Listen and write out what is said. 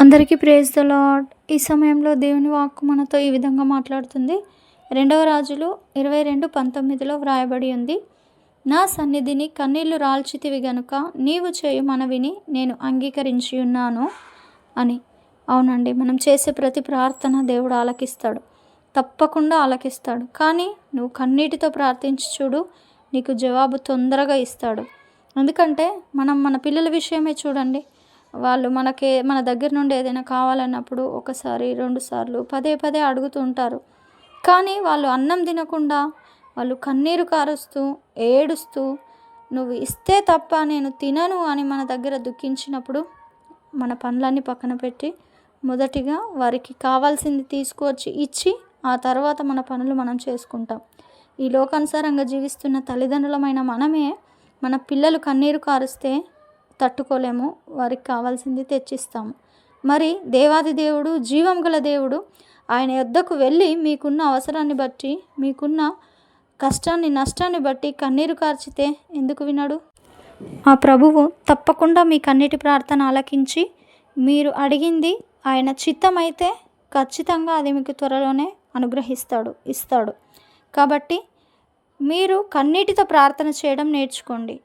అందరికీ praise the lord. ఈ సమయంలో దేవుని వాక్కు మనతో ఈ విధంగా మాట్లాడుతుంది. 2వ రాజులు 22:19లో వ్రాయబడి ఉంది. నా సన్నిధిని కన్నీళ్లు రాల్చితివి గనుక నీవు చేయు మనవిని నేను అంగీకరించి ఉన్నాను అని. అవునండి, మనం చేసే ప్రతి ప్రార్థన దేవుడు ఆలకిస్తాడు, తప్పకుండా ఆలకిస్తాడు. కానీ నువ్వు కన్నీటితో ప్రార్థించి చూడు, నీకు జవాబు తొందరగా ఇస్తాడు. ఎందుకంటే మన పిల్లల విషయమే చూడండి. వాళ్ళు మన దగ్గర నుండి ఏదైనా కావాలన్నప్పుడు ఒకసారి, 2 సార్లు, పదే పదే అడుగుతూ ఉంటారు. కానీ వాళ్ళు అన్నం తినకుండా, వాళ్ళు కన్నీరు కారుస్తూ, ఏడుస్తూ, నువ్వు ఇస్తే తప్ప నేను తినను అని మన దగ్గర దుఃఖించినప్పుడు మన పనులన్నీ పక్కన పెట్టి మొదటిగా వారికి కావాల్సింది తీసుకువచ్చి ఇచ్చి ఆ తర్వాత మన పనులు మనం చేసుకుంటాం. ఈ లోకానుసారంగా జీవిస్తున్న తల్లిదండ్రులమైన మనమే మన పిల్లలు కన్నీరు కారుస్తే తట్టుకోలేము, వారికి కావాల్సింది తెచ్చిస్తాము. మరి దేవాది దేవుడు, జీవం గల దేవుడు, ఆయన యొద్దకు వెళ్ళి మీకున్న అవసరాన్ని బట్టి, మీకున్న కష్టాన్ని నష్టాన్ని బట్టి కన్నీరు కార్చితే ఎందుకు వినడు? ఆ ప్రభువు తప్పకుండా మీ కన్నీటి ప్రార్థన ఆలకించి మీరు అడిగింది ఆయన చిత్తమైతే ఖచ్చితంగా అది మీకు త్వరలోనే ఇస్తాడు. కాబట్టి మీరు కన్నీటితో ప్రార్థన చేయడం నేర్చుకోండి.